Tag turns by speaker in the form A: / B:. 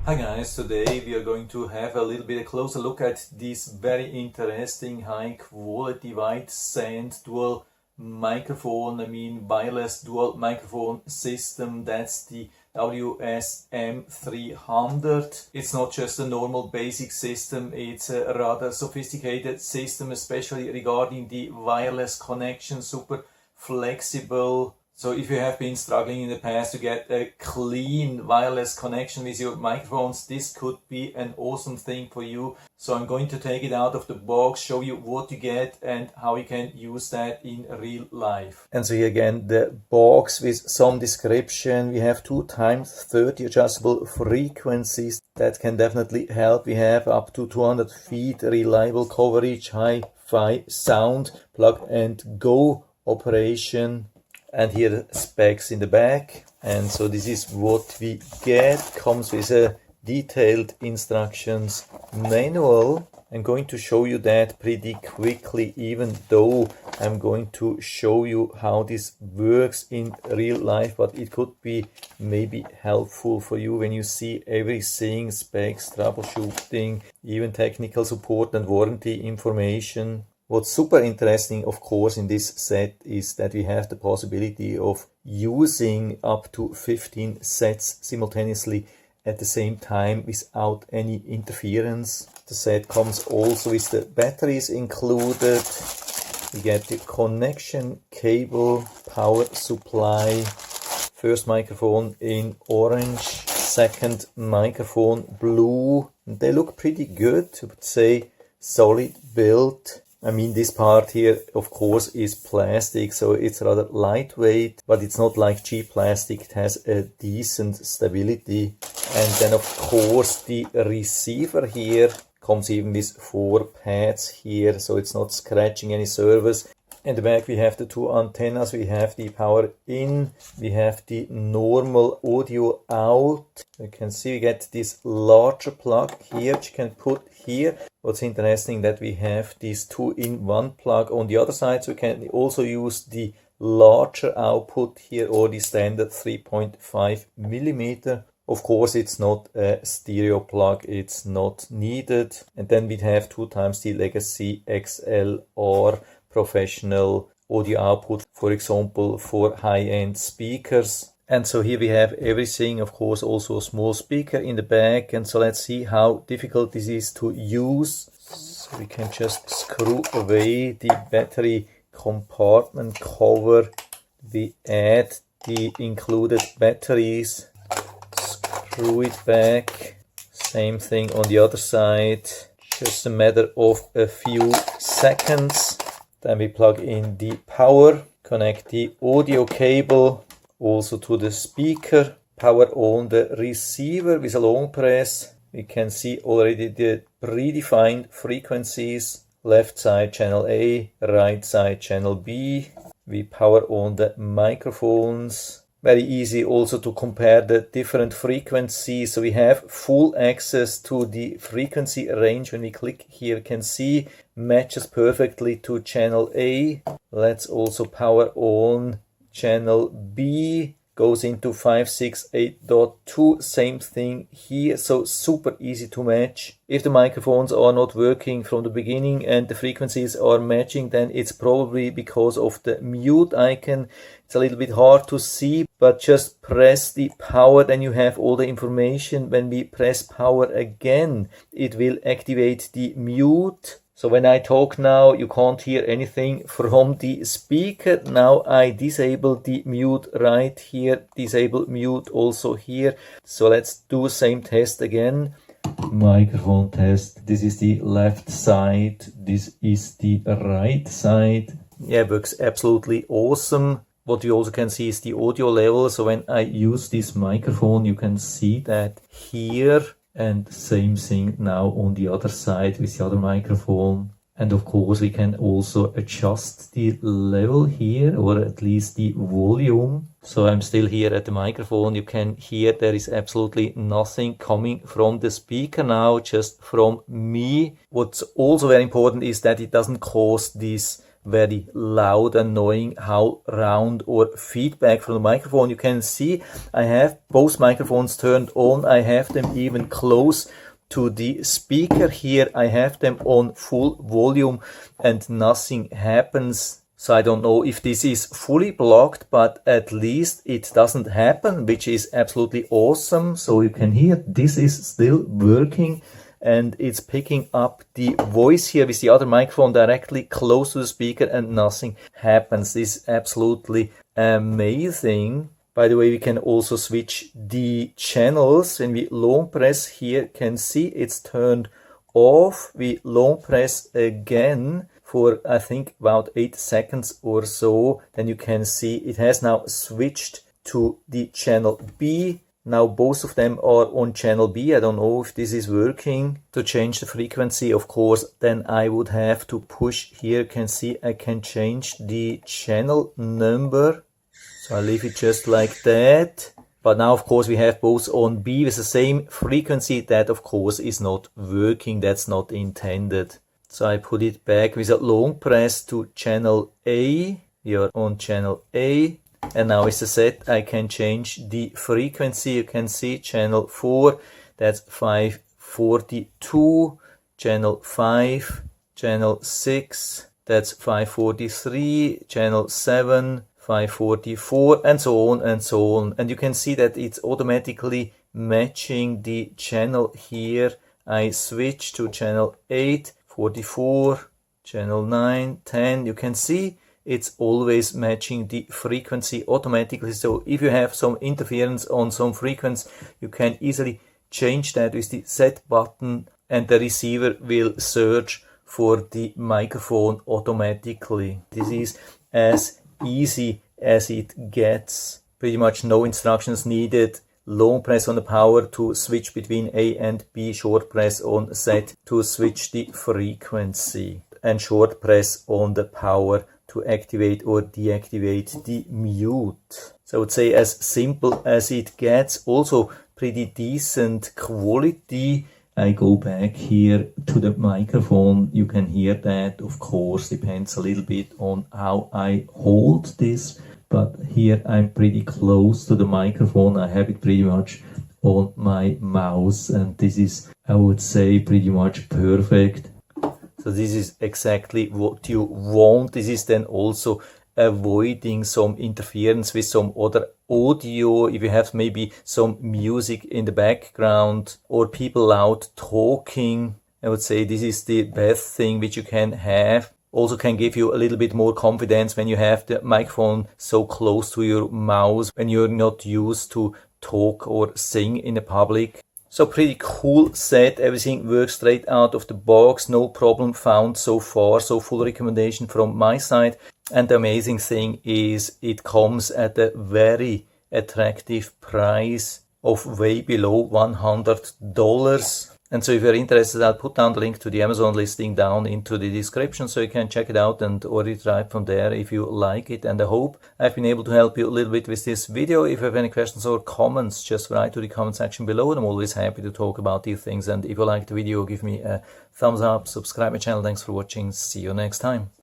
A: Hi guys, today we are going to have a little bit closer look at this very interesting high quality Whitesand dual microphone, wireless dual microphone system. That's the WSM-300. It's not just a normal basic system, it's a rather sophisticated system, especially regarding the wireless connection, super flexible. So if you have been struggling in the past to get a clean wireless connection with your microphones, this could be an awesome thing for you. So I'm going to take it out of the box, show you what you get and how you can use that in real life. And so here again, the box with some description. We have 2x30 adjustable frequencies. That can definitely help. We have up to 200 feet reliable coverage, hi-fi sound, plug and go operation. And here the specs in the back. And so this is what we get. Comes with a detailed instructions manual. I'm going to show you that pretty quickly, even though I'm going to show you how this works in real life, but it could be maybe helpful for you when you see everything, specs, troubleshooting, even technical support and warranty information. What's super interesting, of course, in this set is that we have the possibility of using up to 15 sets simultaneously at the same time without any interference. The set comes also with the batteries included. We get the connection cable, power supply, first microphone in orange, second microphone blue. They look pretty good, I would say solid build. This part here, of course, is plastic, so it's rather lightweight, but it's not like cheap plastic. It has a decent stability. And then, of course, the receiver here comes even with 4 pads here, so it's not scratching any surface. In the back we have the 2 antennas, we have the power in, we have the normal audio out. You can see we get this larger plug here which you can put here. What's interesting that we have this 2-in-1 plug on the other side, so we can also use the larger output here or the standard 3.5 millimeter. Of course, it's not a stereo plug, it's not needed. And then we have 2 times the legacy XLR professional audio output, for example, for high-end speakers. And so here we have everything, of course, also a small speaker in the back. And so let's see how difficult this is to use. So we can just screw away the battery compartment cover. We add the included batteries, screw it back. Same thing on the other side. Just a matter of a few seconds. Then we plug in the power, connect the audio cable also to the speaker, power on the receiver with a long press. We can see already the predefined frequencies, left side channel A, right side channel B. We power on the microphones. Very easy also to compare the different frequencies. So we have full access to the frequency range. When we click here, you can see matches perfectly to channel A. Let's also power on channel B. Goes into 568.2, same thing here, so super easy to match. If the microphones are not working from the beginning and the frequencies are matching, then it's probably because of the mute icon. It's a little bit hard to see, but just press the power, then you have all the information. When we press power again, it will activate the mute. So when I talk now, you can't hear anything from the speaker. Now I disable the mute right here, disable mute also here. So let's do the same test again. Microphone test. This is the left side. This is the right side. Yeah, works absolutely awesome. What you also can see is the audio level. So when I use this microphone, you can see that here. And same thing now on the other side with the other microphone. And of course we can also adjust the level here, or at least the volume. So I'm still here at the microphone. You can hear there is absolutely nothing coming from the speaker now, just from me. What's also very important is that it doesn't cause this very loud, annoying how round or feedback from the microphone. You can see I have both microphones turned on. I have them even close to the speaker here. I have them on full volume and nothing happens. So I don't know if this is fully blocked, but at least it doesn't happen, which is absolutely awesome. So you can hear this is still working and it's picking up the voice here with the other microphone directly close to the speaker and nothing happens. This is absolutely amazing. By the way, we can also switch the channels. When we long press here, can see it's turned off. We long press again for I think about 8 seconds or so. Then you can see it has now switched to the channel B. Now both of them are on channel B. I don't know if this is working. To change the frequency, of course, then I would have to push here. You can see I can change the channel number. So I leave it just like that. But now, of course, we have both on B with the same frequency. That, of course, is not working. That's not intended. So I put it back with a long press to channel A. We are on channel A. And now with the set, I can change the frequency. You can see channel 4, that's 542. Channel 5, channel 6, that's 543. Channel 7, 544, and so on and so on. And you can see that it's automatically matching the channel here. I switch to channel 8, 44, channel 9, 10. You can see it's always matching the frequency automatically. So if you have some interference on some frequency, you can easily change that with the set button and the receiver will search for the microphone automatically. This is as easy as it gets. Pretty much no instructions needed. Long press on the power to switch between A and B, short press on set to switch the frequency, and short press on the power to activate or deactivate the mute. So I would say as simple as it gets. Also pretty decent quality. I go back here to the microphone. You can hear that, of course, depends a little bit on how I hold this. But here I'm pretty close to the microphone. I have it pretty much on my mouse, and this is, I would say, pretty much perfect. So this is exactly what you want. This is then also avoiding some interference with some other audio. If you have maybe some music in the background or people out talking, I would say this is the best thing which you can have. Also can give you a little bit more confidence when you have the microphone so close to your mouth, when you're not used to talk or sing in the public. So pretty cool set. Everything works straight out of the box. No problem found so far. So full recommendation from my side. And the amazing thing is it comes at a very attractive price of way below $100. And so if you're interested, I'll put down the link to the Amazon listing down into the description so you can check it out and order it right from there if you like it. And I hope I've been able to help you a little bit with this video. If you have any questions or comments, just write to the comment section below. I'm always happy to talk about these things. And if you liked the video, give me a thumbs up, subscribe my channel. Thanks for watching. See you next time.